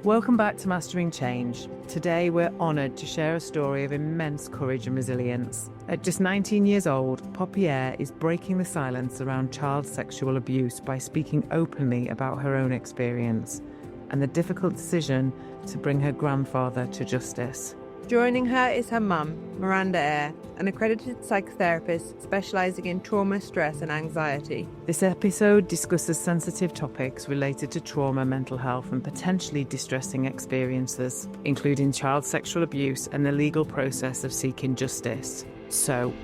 Welcome back to Mastering Change. Today we're honoured to share a story of immense courage and resilience. At just 19 years old, Poppy Eyre is breaking the silence around child sexual abuse by speaking openly about her own experience and the difficult decision to bring her grandfather to justice. Joining her is her mum, Miranda Eyre, an accredited psychotherapist specialising in trauma, stress and anxiety. This episode discusses sensitive topics related to trauma, mental health and potentially distressing experiences, including child sexual abuse and the legal process of seeking justice. So,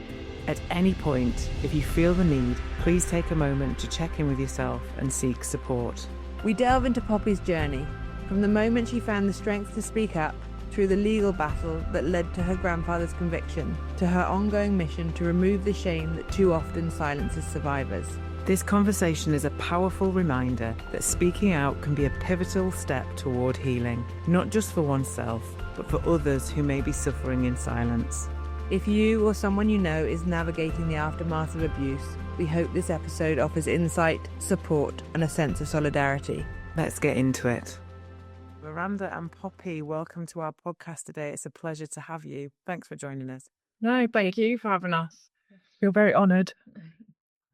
at any point, if you feel the need, please take a moment to check in with yourself and seek support. We delve into Poppy's journey, from the moment she found the strength to speak up, through the legal battle that led to her grandfather's conviction, to her ongoing mission to remove the shame that too often silences survivors. This conversation is a powerful reminder that speaking out can be a pivotal step toward healing, not just for oneself, but for others who may be suffering in silence. If you or someone you know is navigating the aftermath of abuse, we hope this episode offers insight, support, and a sense of solidarity. Let's get into it. Miranda and Poppy, welcome to our podcast today. It's a pleasure to have you. Thanks for joining us. No, thank you for having us. Feel very honoured.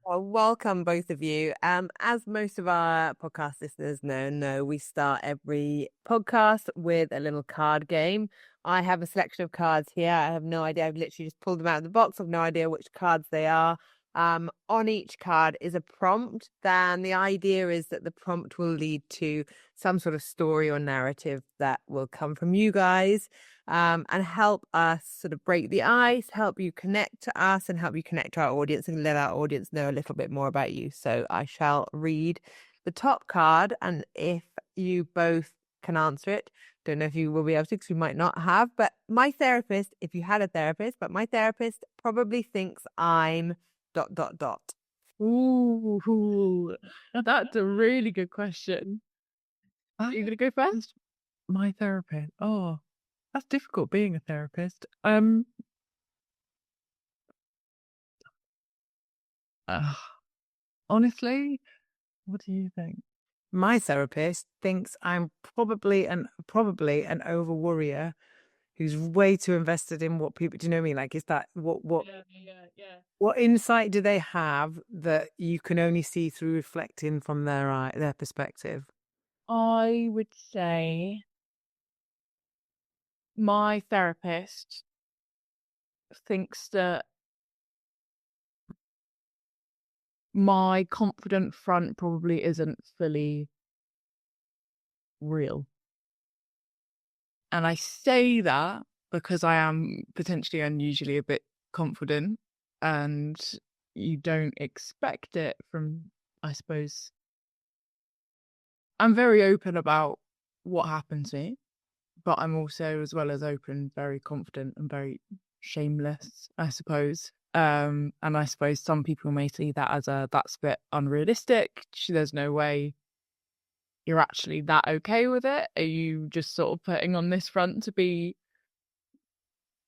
Well, welcome both of you. As most of our podcast listeners know, we start every podcast with a little card game. I have a selection of cards here. I have no idea. I've literally just pulled them out of the box. I've no idea which cards they are. On each card is a prompt. Then the idea is that the prompt will lead to some sort of story or narrative that will come from you guys, and help us sort of break the ice, help you connect to us and help you connect to our audience and let our audience know a little bit more about you. So I shall read the top card, and if you both can answer it, don't know if you will be able to because you might not have, but my therapist, if you had a therapist, but my therapist probably thinks I'm ... Ooh, that's a really good question. Are you going to go first? My therapist. Oh, that's difficult being a therapist. Honestly, what do you think? My therapist thinks I'm probably an over worrier who's way too invested in what people, do you know what I mean? Like, is that what what insight do they have that you can only see through reflecting from their perspective? I would say my therapist thinks that my confident front probably isn't fully real. And I say that because I am potentially unusually a bit confident, and you don't expect it from, I suppose. I'm very open about what happens to me, but I'm also, as well as open, very confident and very shameless, I suppose. And I suppose some people may see that as that's a bit unrealistic. There's no way you're actually that okay with it. Are you just sort of putting on this front to be,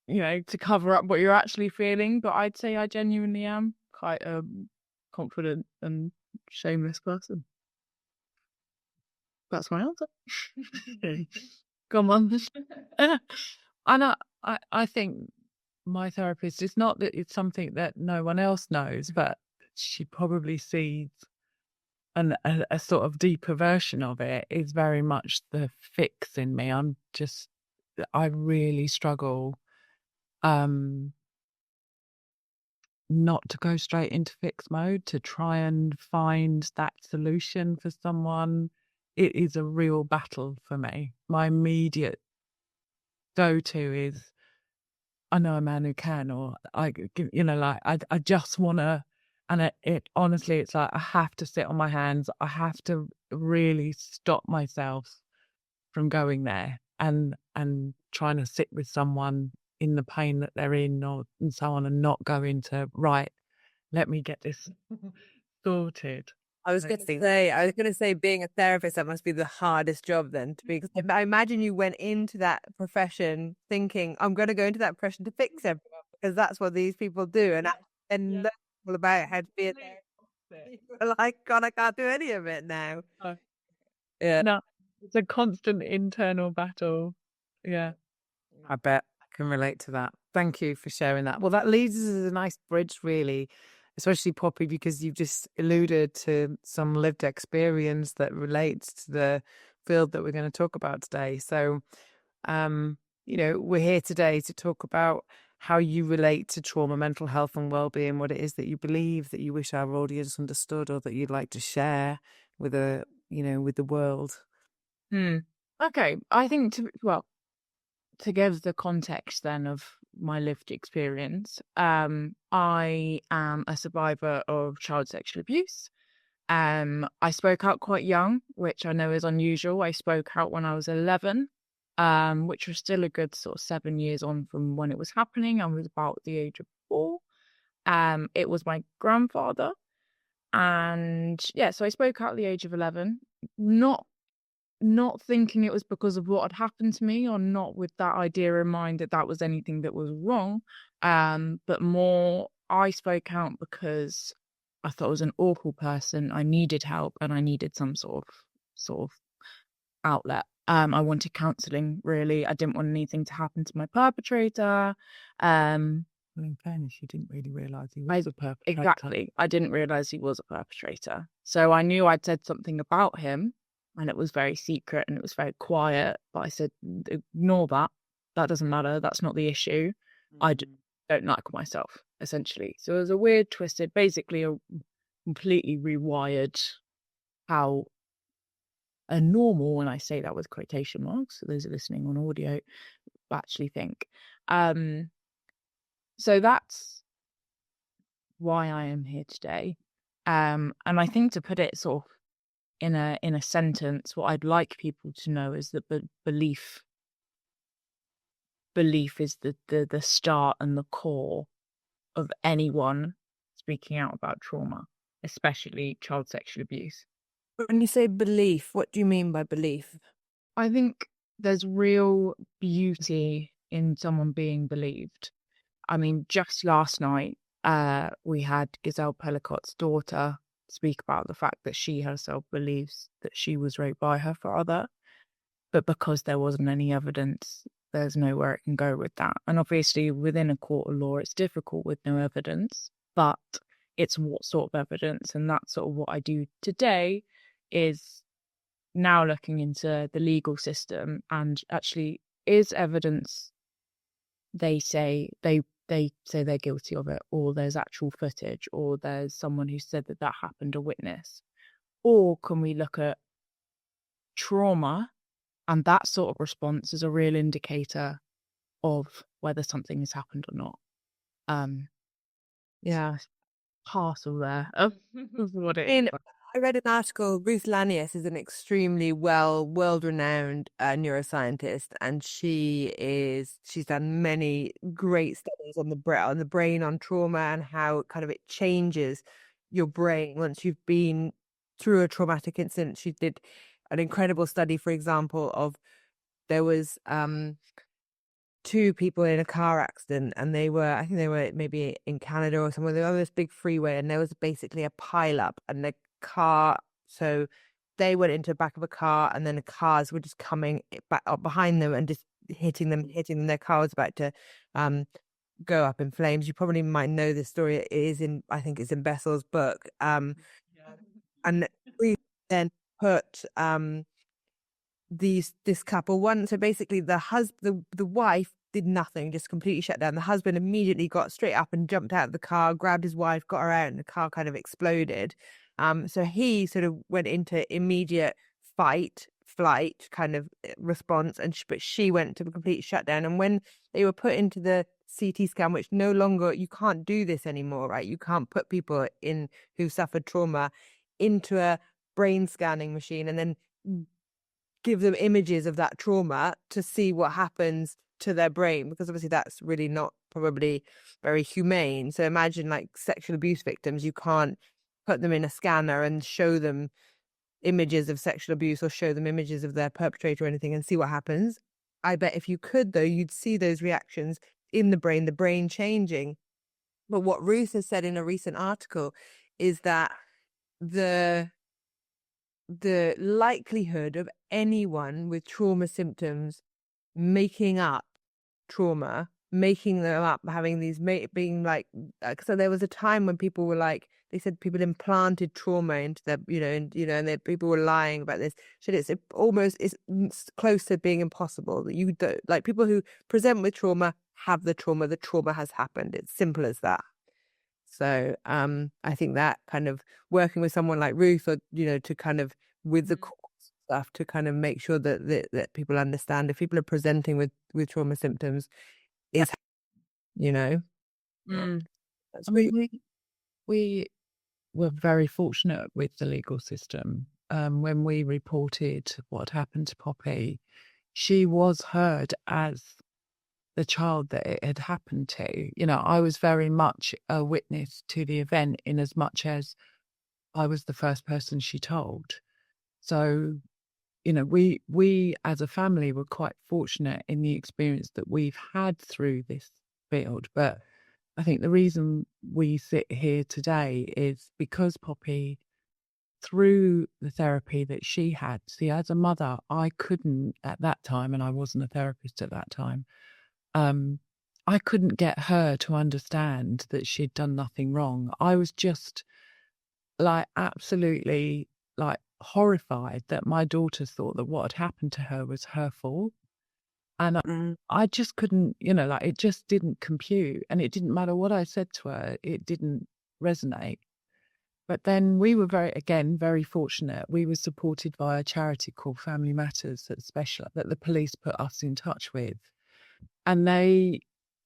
to cover up what you're actually feeling? But I'd say I genuinely am quite a confident and shameless person. That's my answer. Come on. And I think my therapist, it's not that it's something that no one else knows, but she probably sees a sort of deeper version of it is very much the fix in me. I really struggle not to go straight into fix mode, to try and find that solution for someone. It is a real battle for me. My immediate go-to is, I know a man who can, or I just want to, and it honestly, it's like I have to sit on my hands. I have to really stop myself from going there and trying to sit with someone in the pain that they're in, and so on, and not go into, right, let me get this sorted. I was going to say, being a therapist, that must be the hardest job then to be. Because I imagine you went into that profession thinking, I'm going to go into that profession to fix everyone because that's what these people do, and learn all about how to be a therapist. Like, God, I can't do any of it now. No, It's a constant internal battle. Yeah. I bet I can relate to that. Thank you for sharing that. Well, that leads us as a nice bridge, really, especially Poppy, because you've just alluded to some lived experience that relates to the field that we're going to talk about today. So, we're here today to talk about how you relate to trauma, mental health and well-being, what it is that you believe that you wish our audience understood or that you'd like to share with with the world. Okay. I think to give the context then of my lived experience, I am a survivor of child sexual abuse. I spoke out quite young, which I know is unusual. I spoke out when I was 11, which was still a good sort of 7 years on from when it was happening. I was about the age of 4. It was my grandfather. And yeah, so I spoke out at the age of 11, not thinking it was because of what had happened to me, or not with that idea in mind that that was anything that was wrong. But more, I spoke out because I thought I was an awful person. I needed help and I needed some sort of outlet. I wanted counselling, really. I didn't want anything to happen to my perpetrator. Well, in fairness, you didn't really realise he was a perpetrator. Exactly. I didn't realise he was a perpetrator. So I knew I'd said something about him, and it was very secret and it was very quiet. But I said, ignore that. That doesn't matter. That's not the issue. I don't like myself, essentially. So it was a weird, twisted, basically a completely rewired how a normal, and I say that with quotation marks, so those are listening on audio, actually think. So that's why I am here today. And I think, to put it sort of in a sentence, what I'd like people to know is that belief is the start and the core of anyone speaking out about trauma, especially child sexual abuse. When you say belief, what do you mean by belief? I think there's real beauty in someone being believed. I mean, just last night, we had Giselle Pellicot's daughter speak about the fact that she herself believes that she was raped by her father, but because there wasn't any evidence, there's nowhere it can go with that. And obviously, within a court of law, it's difficult with no evidence, but it's what sort of evidence, and that's sort of what I do today, is now looking into the legal system, and actually, is evidence they say they're guilty of it, or there's actual footage, or there's someone who said that happened, a witness? Or can we look at trauma, and that sort of response is a real indicator of whether something has happened or not? Yeah, parcel there of what it is. I read an article. Ruth Lanius is an extremely world-renowned neuroscientist, and she's done many great studies on the brain, on trauma, and how kind of it changes your brain once you've been through a traumatic incident. She did an incredible study, for example, of there was 2 people in a car accident, and I think they were maybe in Canada or somewhere. They were on this big freeway, and there was basically a pile-up, and the car, so they went into the back of a car, and then the cars were just coming back up behind them and just hitting them. Their car was about to go up in flames. You probably might know this story. It is I think it's in Bessel's book. And we then put this couple, so basically the wife did nothing, just completely shut down. The husband immediately got straight up and jumped out of the car, grabbed his wife, got her out, and the car kind of exploded. So he sort of went into immediate fight flight kind of response, but she went to a complete shutdown. And when they were put into the CT scan, which no longer, you can't do this anymore, right? You can't put people in who suffered trauma into a brain scanning machine and then give them images of that trauma to see what happens to their brain, because obviously that's really not probably very humane. So imagine like sexual abuse victims, you can't put them in a scanner and show them images of sexual abuse or show them images of their perpetrator or anything and see what happens. I bet if you could, though, you'd see those reactions in the brain changing. But what Ruth has said in a recent article is that the the likelihood of anyone with trauma symptoms making up trauma, making them up, having these being like, so there was a time when people were like, they said people implanted trauma into their, and people were lying about this shit. It's almost, it's close to being impossible that you don't, like, people who present with trauma have the trauma has happened. It's simple as that. So I think that kind of working with someone like Ruth, or to kind of with the course stuff to kind of make sure that people understand if people are presenting with trauma symptoms, is that's I mean, we were very fortunate with the legal system. When we reported what happened to Poppy, she was heard as the child that it had happened to. I was very much a witness to the event in as much as I was the first person she told. So, we as a family were quite fortunate in the experience that we've had through this field. But I think the reason we sit here today is because Poppy, through the therapy that she had, see, as a mother, I couldn't at that time, and I wasn't a therapist at that time, I couldn't get her to understand that she'd done nothing wrong. I was just like absolutely like horrified that my daughter thought that what had happened to her was her fault. And I just couldn't, like, it just didn't compute. And it didn't matter what I said to her, it didn't resonate. But then we were very fortunate. We were supported by a charity called Family Matters that the police put us in touch with. And the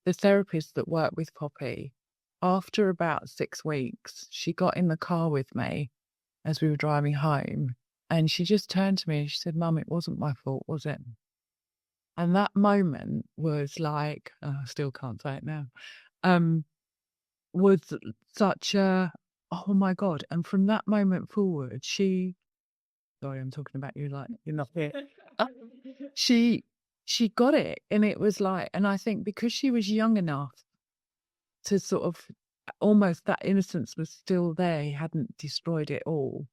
therapists that worked with Poppy, after about 6 weeks, she got in the car with me as we were driving home, and she just turned to me and she said, "Mum, it wasn't my fault, was it?" And that moment was like, I still can't say it now, was such a, oh my God. And from that moment forward, sorry, I'm talking about you like you're not here. She got it. And it was like, and I think because she was young enough to sort of, almost that innocence was still there, he hadn't destroyed it all.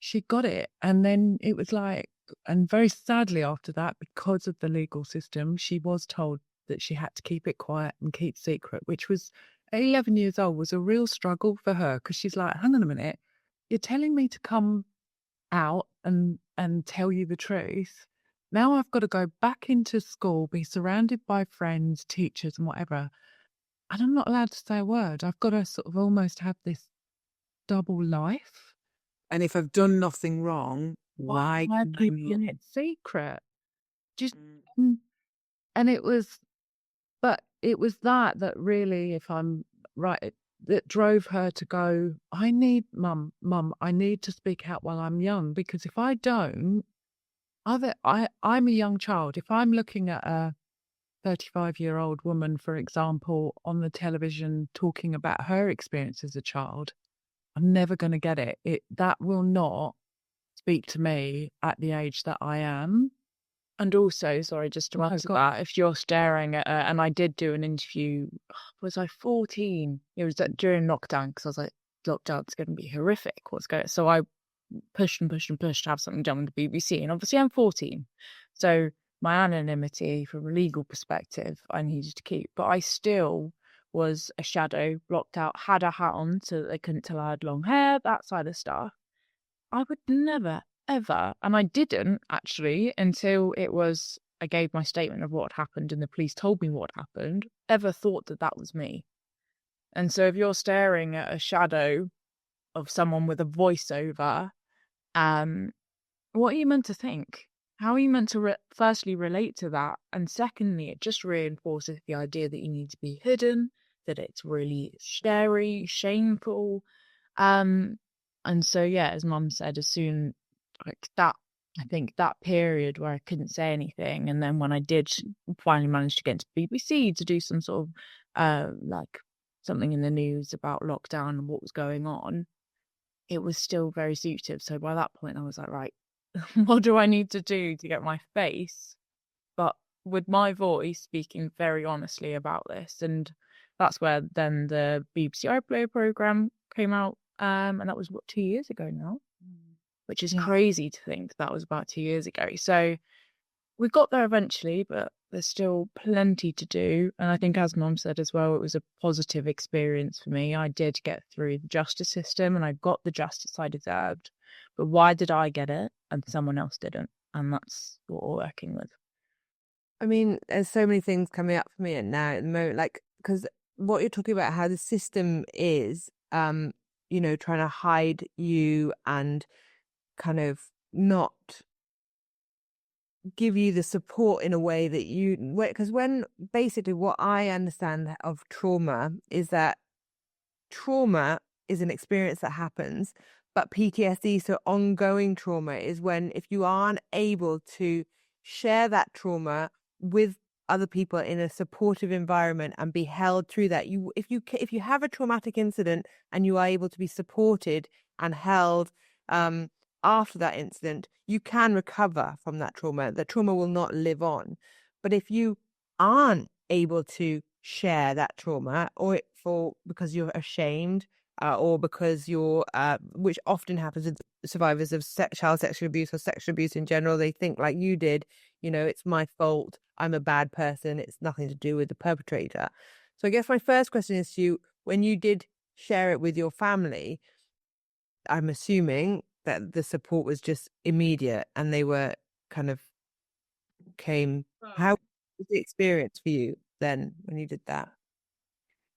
She got it. And then it was like, and very sadly after that, because of the legal system, she was told that she had to keep it quiet and keep secret, which was, at 11 years old, was a real struggle for her, because she's like, hang on a minute, you're telling me to come out and tell you the truth. Now I've got to go back into school, be surrounded by friends, teachers and whatever, and I'm not allowed to say a word. I've got to sort of almost have this double life. And if I've done nothing wrong, why am I keeping it secret? Just and it was, but it was that really, if I'm right, that drove her to go, I need mum, I need to speak out while I'm young, because if I don't, I'm a young child. If I'm looking at a 35-year-old woman, for example, on the television talking about her experience as a child, I'm never going to get it. That will not speak to me at the age that I am. And also, sorry, just to add to that, if you're staring at, and I did do an interview, was I 14? It was during lockdown, because I was like, lockdown's going to be horrific. What's going? So I pushed and pushed and pushed to have something done with the BBC, and obviously I'm 14, so my anonymity from a legal perspective I needed to keep, but I still was a shadow, blocked out, had a hat on so that they couldn't tell I had long hair, that side of stuff. I would never, ever, and I didn't actually until I gave my statement of what happened and the police told me what happened, ever thought that was me. And so if you're staring at a shadow of someone with a voiceover, what are you meant to think? How are you meant to firstly relate to that? And secondly, it just reinforces the idea that you need to be hidden, that it's really scary, shameful. And so, yeah, as Mum said, as soon like that, I think that period where I couldn't say anything, and then when I did finally manage to get into BBC to do some sort of like something in the news about lockdown and what was going on, it was still very secretive. So by that point I was like, right, what do I need to do to get my face, but with my voice, speaking very honestly about this? And that's where then the BBC iPlayer programme came out, and that was 2 years ago now. which is Yeah. crazy to think that was about 2 years ago. So we got there eventually, but there's still plenty to do. And I think, as Mum said as well, it was a positive experience for me. I did get through the justice system and I got the justice I deserved. But why did I get it and someone else didn't? And that's what we're working with. I mean, there's so many things coming up for me now at the moment, like, because what you're talking about, how the system is, you know, trying to hide you and kind of not give you the support in a way that you, because when basically what I understand of trauma is that trauma is an experience that happens, but PTSD, so ongoing trauma, is when if you aren't able to share that trauma with other people in a supportive environment and be held through that, if you have a traumatic incident and you are able to be supported and held after that incident, you can recover from that trauma. The trauma will not live on. But if you aren't able to share that trauma, or because you're ashamed, or because you're, which often happens with survivors of child sexual abuse or sexual abuse in general, they think like you did, you know, it's my fault, I'm a bad person, it's nothing to do with the perpetrator. So I guess my first question is to you, when you did share it with your family, I'm assuming that the support was just immediate and they were kind of how was the experience for you then when you did that?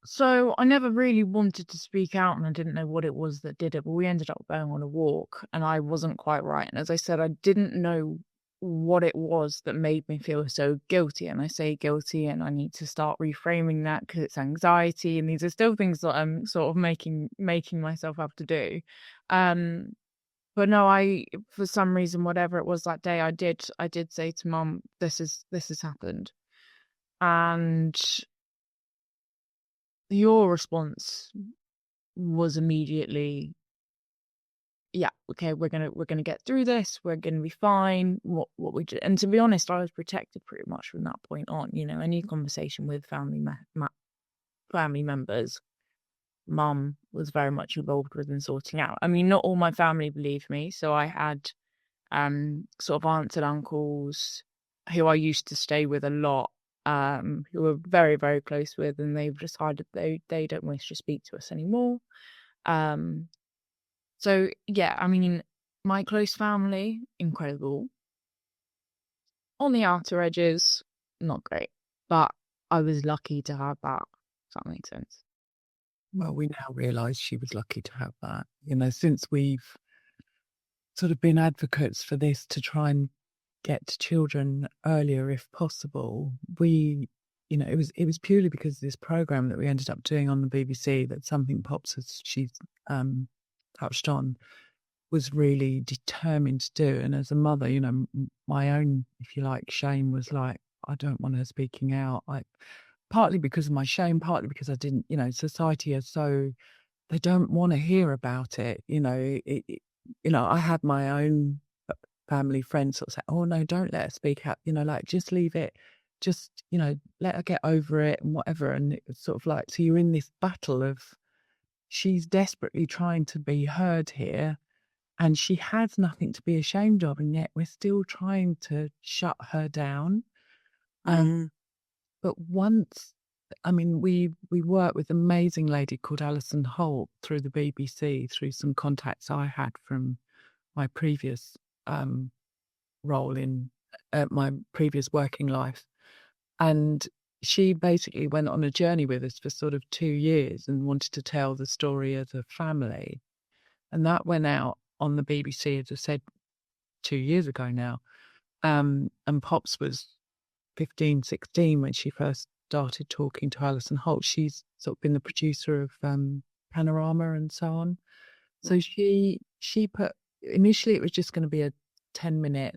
So I never really wanted to speak out and I didn't know what it was that did it, but we ended up going on a walk and I wasn't quite right. And as I said, I didn't know what it was that made me feel so guilty. And I say guilty and I need to start reframing that because it's anxiety and these are still things that I'm sort of making myself have to do. But no, for some reason, whatever it was that day, I did say to Mum, this has happened. And your response was immediately, yeah, okay, we're gonna get through this, we're gonna be fine. What we did, and to be honest, I was protected pretty much from that point on. You know, any conversation with family members, Mum was very much involved with and sorting out. I mean, not all my family believed me, so I had sort of aunts and uncles who I used to stay with a lot, who were very, very close with, and they've decided they don't wish to speak to us anymore. So yeah, I mean, my close family, incredible. On the outer edges, not great. But I was lucky to have that, if that makes sense. Well, we now realise she was lucky to have that. You know, since we've sort of been advocates for this to try and get to children earlier if possible, we, you know, it was purely because of this programme that we ended up doing on the BBC that Something Pops, as she's touched on, was really determined to do. And as a mother, you know, my own, if you like, shame was like, I don't want her speaking out. Partly because of my shame, partly because I didn't, you know, society is so, they don't want to hear about it. You know, I had my own family friends sort of say, oh no, don't let her speak out, you know, like just leave it, just, you know, let her get over it and whatever. And it was sort of like, so you're in this battle of, she's desperately trying to be heard here and she has nothing to be ashamed of, and yet we're still trying to shut her down. But once, I mean, we worked with an amazing lady called Alison Holt through the BBC, through some contacts I had from my previous role in my previous working life. And she basically went on a journey with us for sort of 2 years and wanted to tell the story of a family. And that went out on the BBC, as I said, 2 years ago now. And Pops was 15, 16 when she first started talking to Alison Holt. She's sort of been the producer of Panorama and so on. So she put, initially it was just going to be a 10-minute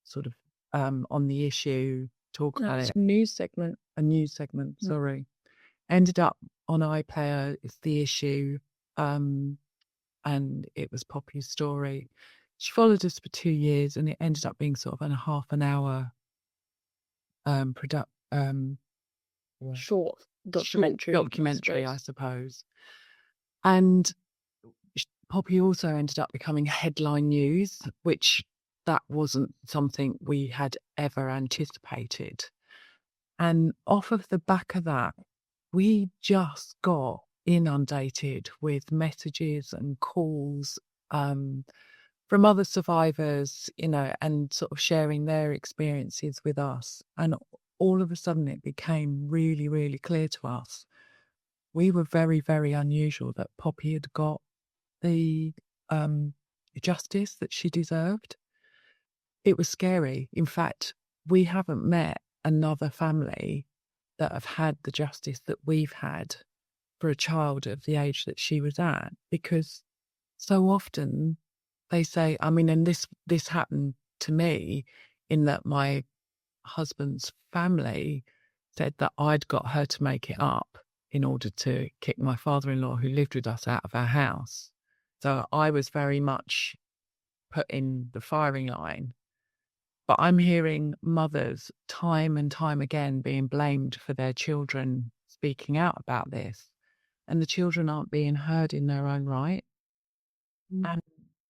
sort of on the issue, talk about it. A news segment. A news segment, sorry. Ended up on iPlayer, it's the issue, and it was Poppy's story. She followed us for 2 years and it ended up being sort of a half an hour Short documentary, I suppose. And Poppy also ended up becoming headline news, which that wasn't something we had ever anticipated. And off of the back of that, we just got inundated with messages and calls from other survivors, and sort of sharing their experiences with us. And all of a sudden it became really, really clear to us. We were very, very unusual that Poppy had got the justice that she deserved. It was scary. In fact, we haven't met another family that have had the justice that we've had for a child of the age that she was at, because so often they say, and this happened to me, in that my husband's family said that I'd got her to make it up in order to kick my father-in-law, who lived with us, out of our house. So I was very much put in the firing line. But I'm hearing mothers time and time again being blamed for their children speaking out about this, and the children aren't being heard in their own right.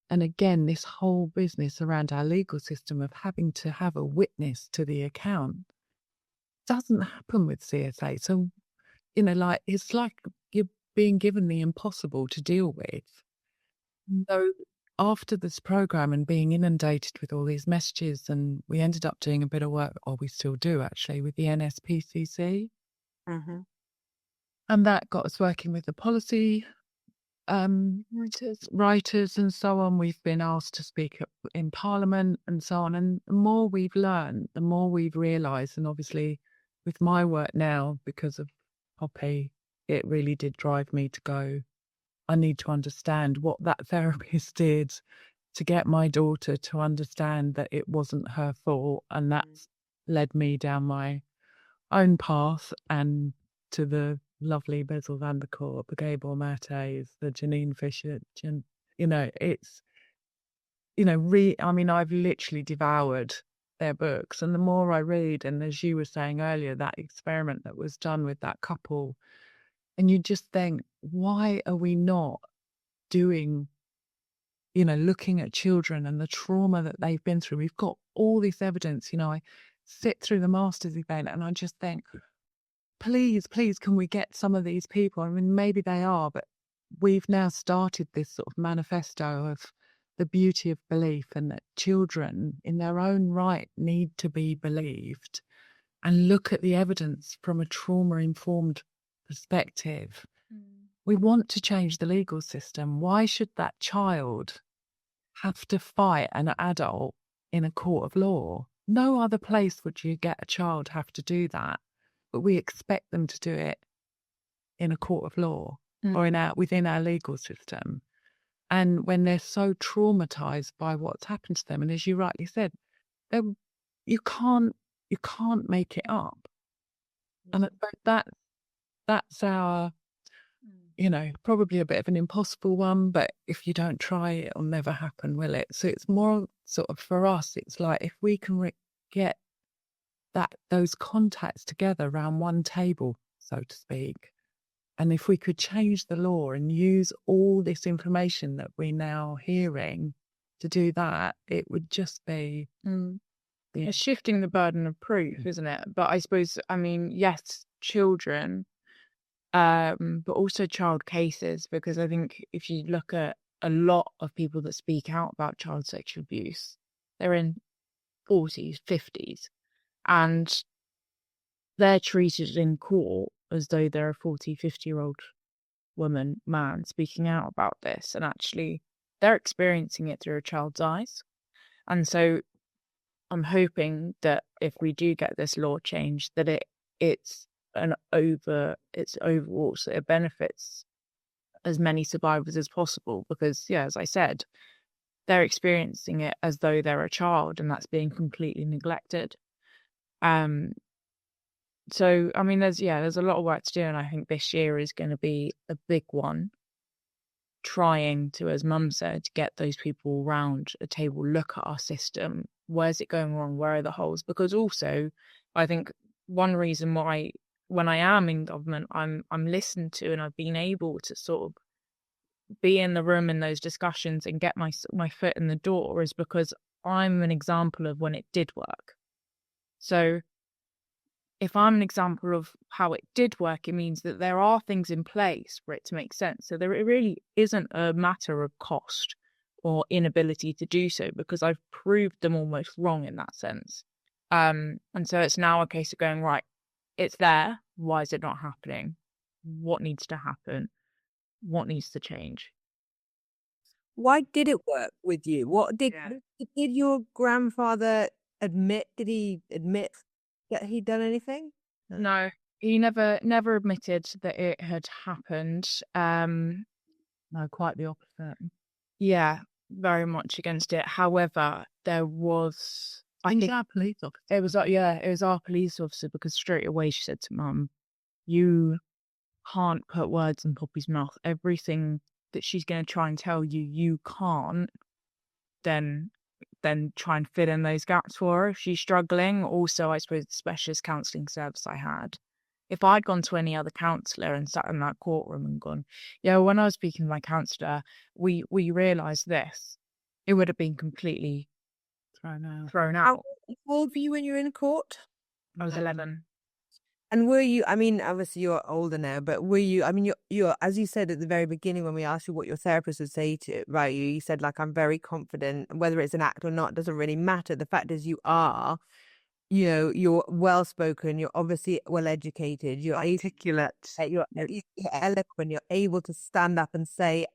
And again, this whole business around our legal system of having to have a witness to the account doesn't happen with CSA. So, it's like you're being given the impossible to deal with. So after this program and being inundated with all these messages, and we ended up doing a bit of work, or we still do actually, with the NSPCC. Mm-hmm. And that got us working with the policy writers and so on. We've been asked to speak in Parliament and so on. And the more we've learned, the more we've realised. And obviously with my work now, because of Poppy, it really did drive me to go, I need to understand what that therapist did to get my daughter to understand that it wasn't her fault. And that's led me down my own path, and to the lovely Bezel van der Kolk, the Gabor Mates, the Janine Fisher, it's, I've literally devoured their books. And the more I read, and as you were saying earlier, that experiment that was done with that couple, and you just think, why are we not doing, looking at children and the trauma that they've been through? We've got all this evidence. I sit through the Masters event and I just think, please, can we get some of these people? Maybe they are, but we've now started this sort of manifesto of the beauty of belief, and that children in their own right need to be believed, and look at the evidence from a trauma-informed perspective. We want to change the legal system. Why should that child have to fight an adult in a court of law? No other place would you get a child have to do that, but we expect them to do it in a court of law or within our legal system. And when they're so traumatized by what's happened to them, and as you rightly said, you can't make it up. And that's our, probably a bit of an impossible one, but if you don't try, it'll never happen, will it? So it's more sort of, for us, it's like, if we can get those contacts together around one table, so to speak, and if we could change the law and use all this information that we're now hearing to do that, it would just be It's shifting the burden of proof, isn't it? But I suppose, yes, children, but also child cases, because I think if you look at a lot of people that speak out about child sexual abuse, they're in 40s, 50s, and they're treated in court as though they're a 40, 50-year-old man speaking out about this, and actually they're experiencing it through a child's eyes. And so I'm hoping that if we do get this law changed, that it's overall, so it benefits as many survivors as possible, because as I said, they're experiencing it as though they're a child, and that's being completely neglected. So there's a lot of work to do, and I think this year is going to be a big one, trying to, as Mum said, get those people around a table, look at our system. Where's it going wrong? Where are the holes? Because also, I think one reason why, when I am in government, I'm listened to, and I've been able to sort of be in the room in those discussions and get my foot in the door is because I'm an example of when it did work. So if I'm an example of how it did work, it means that there are things in place for it to make sense. So there it really isn't a matter of cost or inability to do so, because I've proved them almost wrong in that sense. And so it's now a case of going, right, it's there. Why is it not happening? What needs to happen? What needs to change? Why did it work with you? What did Yeah. did your grandfather admit? Did he admit that he'd done anything? No, he never admitted that it had happened. No, quite the opposite. Yeah, very much against it. However, there was, I He's think our police officer. it was our police officer, because straight away she said to Mum, "You can't put words in Poppy's mouth. Everything that she's going to try and tell you, you can't. Then try and fill in those gaps for her if she's struggling." Also, I suppose the specialist counselling service I had, if I'd gone to any other counsellor and sat in that courtroom and gone, "Yeah, when I was speaking to my counsellor, we realised this," it would have been completely Thrown out. How old were you when you were in court? I was 11. And were you, I mean, obviously you're older now, but were you, I mean, you're, as you said at the very beginning when we asked you what your therapist would say to about you, you said, like, I'm very confident, whether it's an act or not, doesn't really matter. The fact is you are, you know, you're well-spoken, you're obviously well-educated, you're Articulate. you're eloquent, you're able to stand up and say,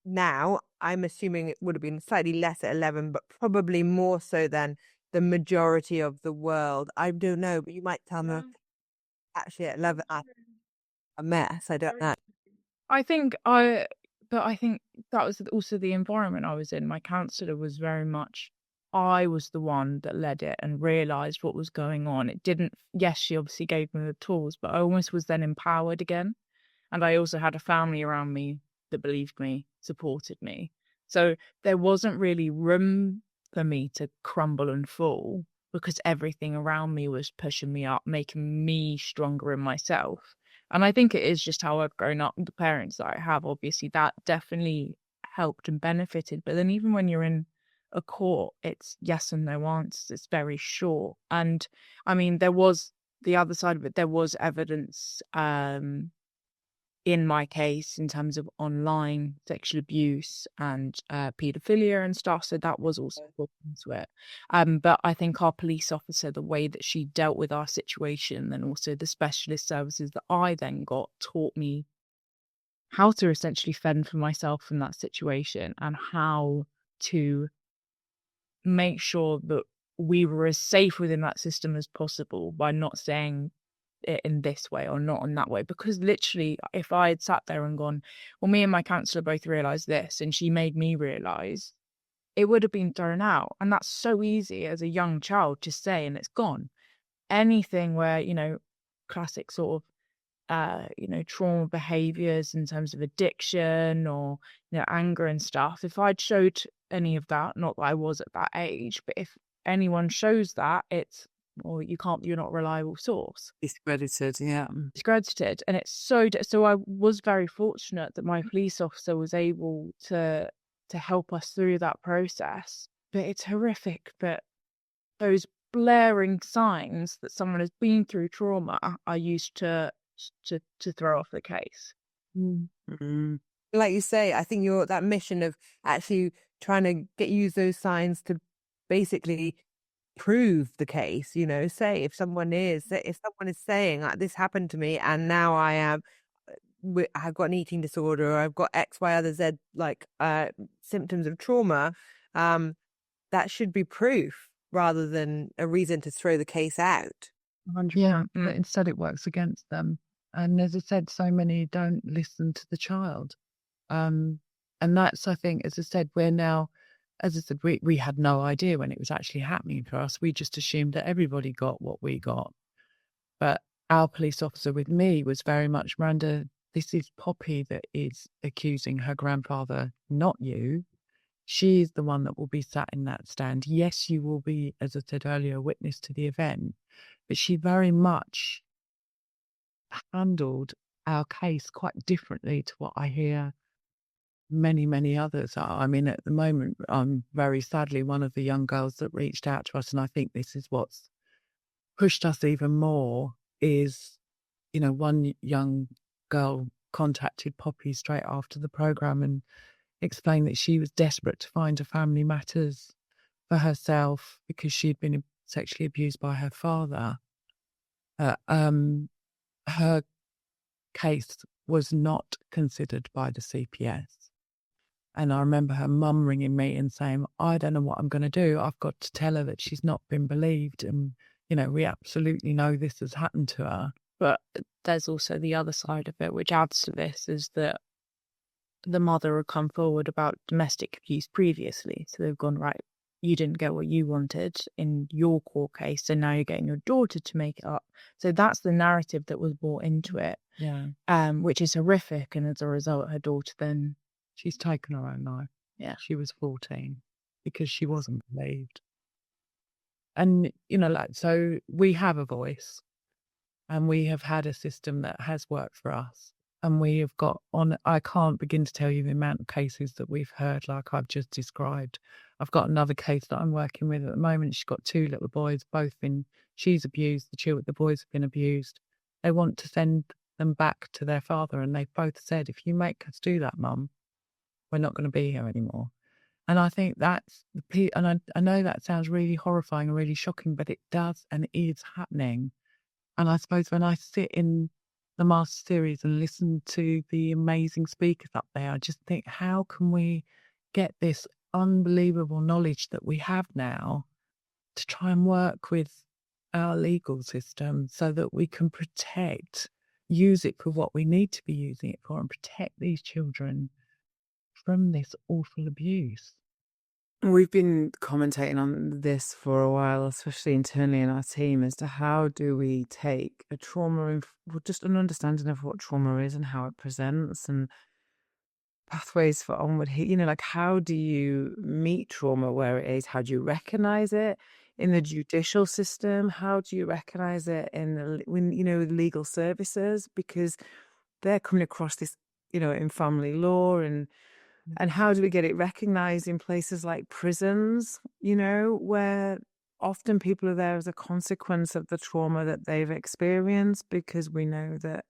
now, I'm assuming it would have been slightly less at 11, but probably more so than the majority of the world. I don't know, but you might tell me actually at 11 I'm a mess. I don't know. I think that was also the environment I was in. My counsellor was very much, I was the one that led it and realised what was going on. It didn't, yes, she obviously gave me the tools, but I almost was then empowered again. And I also had a family around me that believed me, supported me. So there wasn't really room for me to crumble and fall, because everything around me was pushing me up, making me stronger in myself. And I think it is just how I've grown up, the parents that I have. Obviously, that definitely helped and benefited. But then even when you're in a court, it's yes and no answers. It's very short. And I mean, there was the other side of it. There was evidence in my case in terms of online sexual abuse and paedophilia and stuff. So that was also put into it. But I think our police officer, the way that she dealt with our situation, and also the specialist services that I then got, taught me how to essentially fend for myself in that situation and how to make sure that we were as safe within that system as possible by not saying it in this way or not in that way. Because literally, if I had sat there and gone, well, me and my counsellor both realised this and she made me realise, it would have been thrown out. And that's so easy as a young child to say, and it's gone. Anything where, you know, classic sort of trauma behaviours in terms of addiction or, you know, anger and stuff, if I'd showed any of that, not that I was at that age, but if anyone shows that, it's, well, you're not a reliable source. Discredited, yeah. Discredited. And it's so I was very fortunate that my police officer was able to help us through that process. But it's horrific that those blaring signs that someone has been through trauma are used to throw off the case. Like you say, I think that mission of actually trying to use those signs to basically prove the case, you know, say if someone is saying, like, this happened to me and now I've got an eating disorder, or I've got X, Y, other Z, like symptoms of trauma, that should be proof rather than a reason to throw the case out. 100%. But instead it works against them. And as I said, so many don't listen to the child. And that's, I think, as I said, we're now, as I said, we had no idea when it was actually happening to us. We just assumed that everybody got what we got. But our police officer with me was very much, Miranda, this is Poppy that is accusing her grandfather, not you. She is the one that will be sat in that stand. Yes, you will be, as I said earlier, a witness to the event. But she very much handled our case quite differently to what I hear many, many others are. I mean, at the moment, I'm very sadly one of the young girls that reached out to us, and I think this is what's pushed us even more is, one young girl contacted Poppy straight after the program and explained that she was desperate to find a family matters for herself because she'd been sexually abused by her father. Her case was not considered by the CPS. And I remember her mum ringing me and saying, I don't know what I'm going to do. I've got to tell her that she's not been believed. And, we absolutely know this has happened to her. But there's also the other side of it, which adds to this, is that the mother had come forward about domestic abuse previously. So they've gone, right, you didn't get what you wanted in your court case, so now you're getting your daughter to make it up. So that's the narrative that was brought into it, which is horrific. And as a result, her daughter then... She's taken her own life. Yeah. She was 14 because she wasn't believed. And, so we have a voice and we have had a system that has worked for us. And we have got I can't begin to tell you the amount of cases that we've heard, like I've just described. I've got another case that I'm working with at the moment. She's got 2 little boys, she's abused, the boys have been abused. They want to send them back to their father. And they've both said, if you make us do that, Mum, we're not going to be here anymore. And I think that's and I know that sounds really horrifying and really shocking, but it does and is happening. And I suppose when I sit in the Master Series and listen to the amazing speakers up there, I just think, how can we get this unbelievable knowledge that we have now to try and work with our legal system so that we can use it for what we need to be using it for, and protect these children from this awful abuse. We've been commentating on this for a while, especially internally in our team, as to how do we take a trauma, just an understanding of what trauma is and how it presents and pathways for onward, how do you meet trauma where it is? How do you recognize it in the judicial system? How do you recognize it in legal services? Because they're coming across this, in family law, and how do we get it recognized in places like prisons, where often people are there as a consequence of the trauma that they've experienced, because we know that,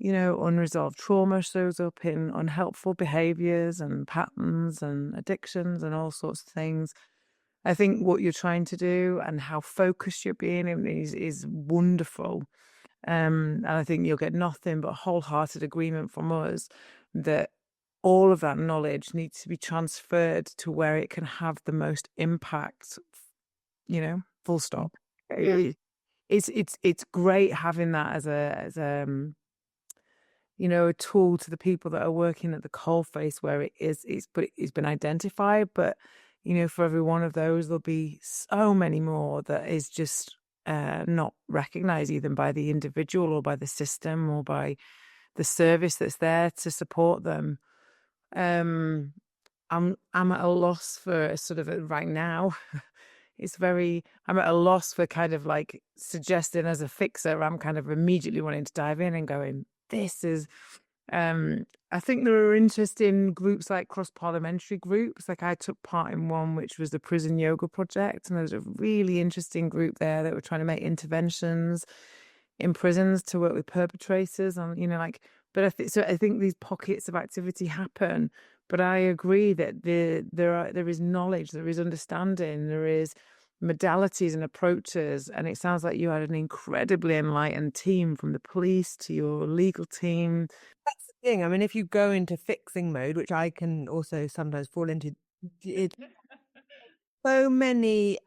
unresolved trauma shows up in unhelpful behaviors and patterns and addictions and all sorts of things. I think what you're trying to do and how focused you're being is wonderful. And I think you'll get nothing but wholehearted agreement from us that all of that knowledge needs to be transferred to where it can have the most impact, full stop. It's great having that as a tool to the people that are working at the coalface where it's been identified. But, for every one of those, there'll be so many more that is just not recognized either by the individual or by the system or by the service that's there to support them. I'm at a loss for sort of right now. I'm at a loss for kind of like suggesting as a fixer. I'm kind of immediately wanting to dive in and going, this is, I think there are interesting groups like cross-parliamentary groups. Like I took part in one, which was the Prison Yoga Project. And there's a really interesting group there that were trying to make interventions in prisons to work with perpetrators on, but I think these pockets of activity happen. But I agree that there is knowledge, there is understanding, there is modalities and approaches. And it sounds like you had an incredibly enlightened team, from the police to your legal team. That's the thing. I mean, if you go into fixing mode, which I can also sometimes fall into, so many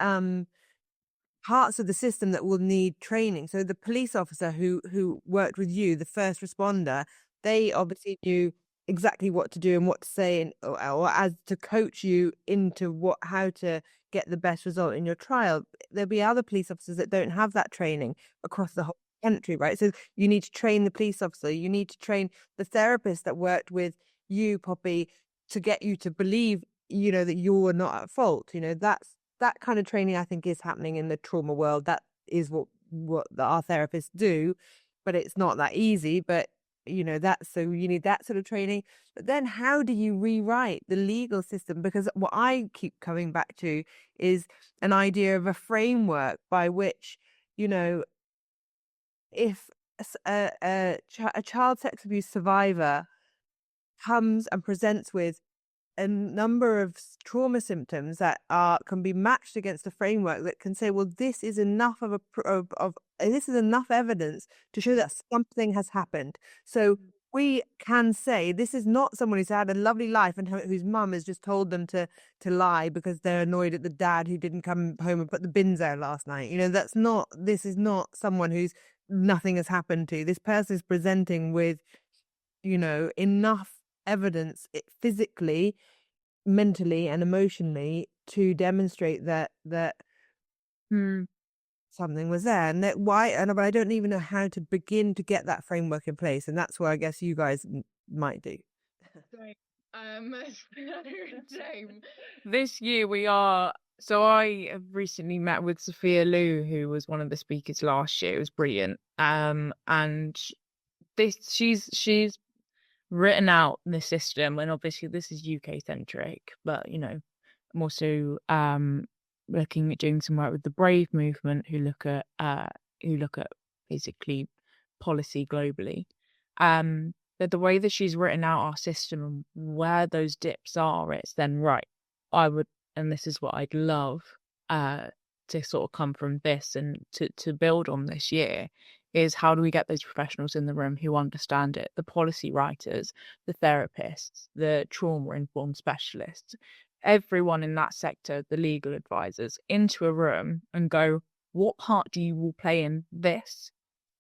parts of the system that will need training. So the police officer who worked with you, the first responder, they obviously knew exactly what to do and what to say, and or as to coach you into how to get the best result in your trial. There'll be other police officers that don't have that training across the whole country, right? So you need to train the police officer, you need to train the therapist that worked with you, Poppy, to get you to believe, that you were not at fault. That kind of training, I think, is happening in the trauma world. That is what our therapists do, but it's not that easy. But so you need that sort of training. But then how do you rewrite the legal system? Because what I keep coming back to is an idea of a framework by which, if a child sex abuse survivor comes and presents with a number of trauma symptoms that can be matched against a framework that can say, well, this is enough this is enough evidence to show that something has happened. So we can say this is not someone who's had a lovely life and whose mum has just told them to lie because they're annoyed at the dad who didn't come home and put the bins out last night. This is not someone who's nothing has happened to. This person is presenting with, enough evidence physically, mentally and emotionally to demonstrate that something was there. And but I don't even know how to begin to get that framework in place, and that's what I guess you guys might do. Same. This year I have recently met with Sophia Liu, who was one of the speakers last year. It was brilliant. And she's written out the system, and obviously this is UK centric, but I'm also looking at doing some work with the Brave movement, who look at basically policy globally. But the way that she's written out our system and where those dips are, it's then right. And this is what I'd love to sort of come from this and to build on this year, is how do we get those professionals in the room who understand it, the policy writers, the therapists, the trauma-informed specialists, everyone in that sector, the legal advisors, into a room and go, what part do you all play in this?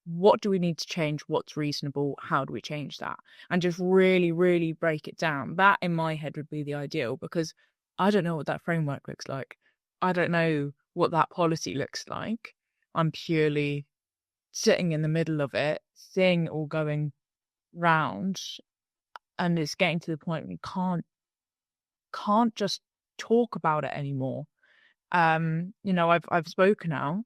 What do we need to change? What's reasonable? How do we change that? And just really, really break it down. That in my head would be the ideal, because I don't know what that framework looks like. I don't know what that policy looks like. I'm purely sitting in the middle of it, seeing it all going round, and it's getting to the point we can't just talk about it anymore. I've spoken out.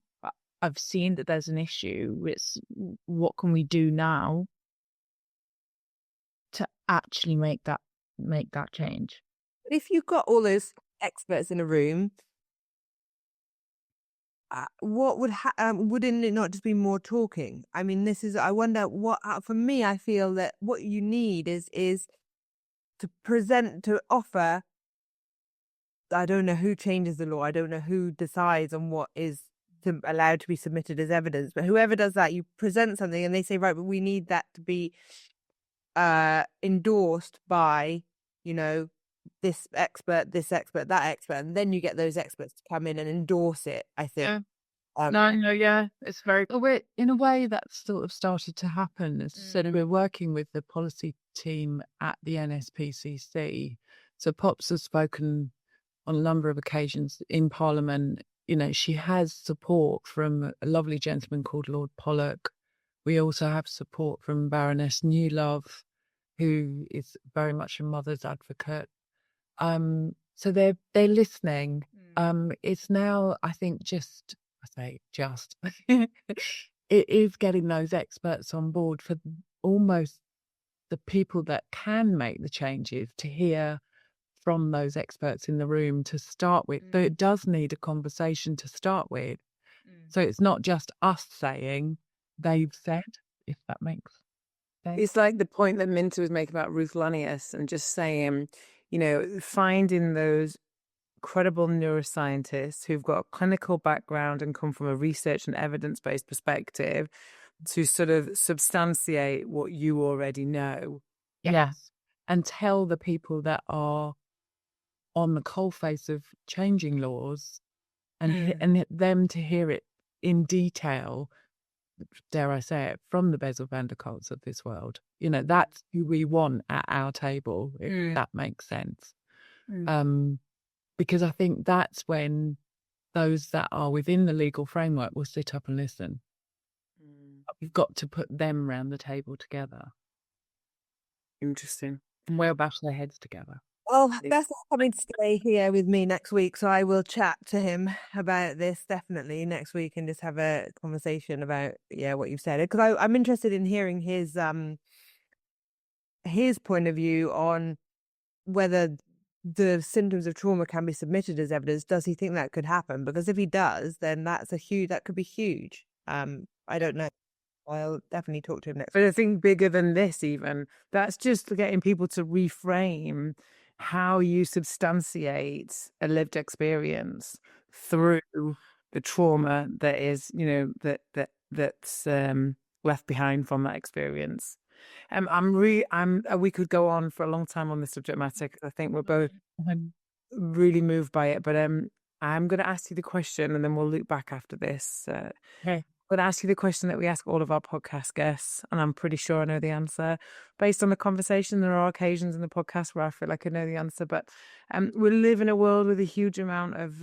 I've seen that there's an issue. It's what can we do now to actually make that change? If you've got all those experts in a room, what wouldn't it not just be more talking? I mean, I wonder what, for me, I feel that what you need is to offer. I don't know who changes the law. I don't know who decides on what is allowed to be submitted as evidence, but whoever does that, you present something and they say, right, but we need that to be endorsed by, this expert, that expert, and then you get those experts to come in and endorse it, I think. Yeah. It's very... In a way, that's sort of started to happen. So we're working with the policy team at the NSPCC. So Pops has spoken on a number of occasions in Parliament. She has support from a lovely gentleman called Lord Pollock. We also have support from Baroness Newlove, who is very much a mother's advocate. So they're listening. It's now, I think, it is getting those experts on board for almost the people that can make the changes to hear from those experts in the room to start with. So it does need a conversation to start with. So it's not just us saying, they've said, if that makes sense. It's like the point that Minta was making about Ruth Lanius and just saying, finding those credible neuroscientists who've got a clinical background and come from a research and evidence-based perspective to sort of substantiate what you already know. Yes. And tell the people that are on the coalface of changing laws and them to hear it in detail, dare I say it, from the Bezel van der Kolks of this world. That's who we want at our table, if that makes sense. Because I think that's when those that are within the legal framework will sit up and listen. We've got to put them around the table together. Interesting. And we'll bash their heads together. Well, Beth's coming to stay here with me next week, so I will chat to him about this definitely next week and just have a conversation about what you've said, because I'm interested in hearing his his point of view on whether the symptoms of trauma can be submitted as evidence. Does he think that could happen? Because if he does, then that could be huge. I don't know. I'll definitely talk to him next. But I think bigger than this, even, that's just getting people to reframe how you substantiate a lived experience through the trauma that is, that's left behind from that experience. We could go on for a long time on this subject matter, 'cause I think we're both really moved by it. But I'm going to ask you the question, and then we'll loop back after this. Okay. I'm going to ask you the question that we ask all of our podcast guests, and I'm pretty sure I know the answer. Based on the conversation, there are occasions in the podcast where I feel like I know the answer, but we live in a world with a huge amount of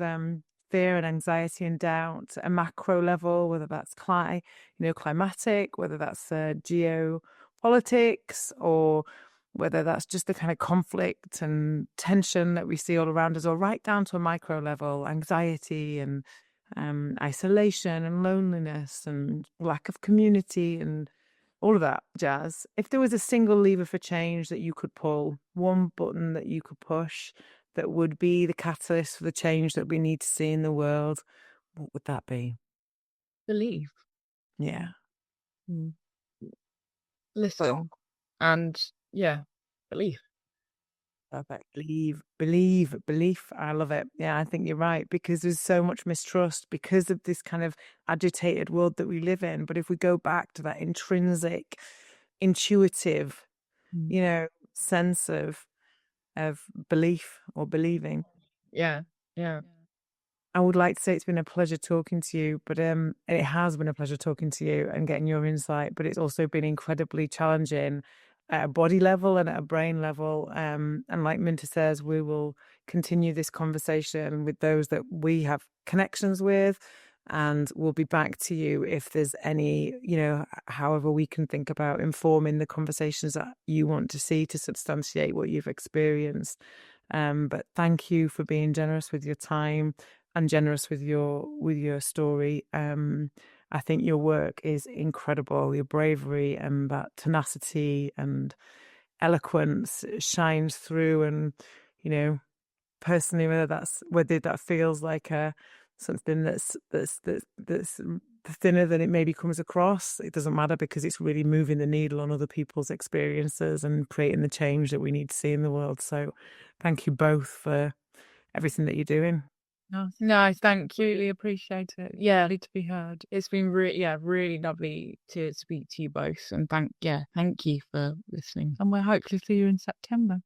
fear and anxiety and doubt at a macro level, whether that's climatic, whether that's geopolitics, or whether that's just the kind of conflict and tension that we see all around us, or right down to a micro level, anxiety and isolation and loneliness and lack of community and all of that jazz. If there was a single lever for change that you could pull, one button that you could push that would be the catalyst for the change that we need to see in the world, what would that be? Believe. Yeah. Listen. And belief. Perfect. Belief. I love it. Yeah, I think you're right, because there's so much mistrust because of this kind of agitated world that we live in. But if we go back to that intrinsic, intuitive, sense of belief or believing. Yeah. I would like to say it's been a pleasure talking to you, but it has been a pleasure talking to you and getting your insight, but it's also been incredibly challenging at a body level and at a brain level. And like Minta says, we will continue this conversation with those that we have connections with, and we'll be back to you if there's any, however we can think about informing the conversations that you want to see to substantiate what you've experienced. But thank you for being generous with your time and generous with your story. I think your work is incredible. Your bravery and that tenacity and eloquence shines through. And personally, whether that feels like something that's thinner than it maybe comes across, it doesn't matter, because it's really moving the needle on other people's experiences and creating the change that we need to see in the world. So thank you both for everything that you're doing. No, thank you. Really appreciate it. Yeah, need to be heard. It's been really lovely to speak to you both, and thank you for listening. And we'll hopefully see you in September.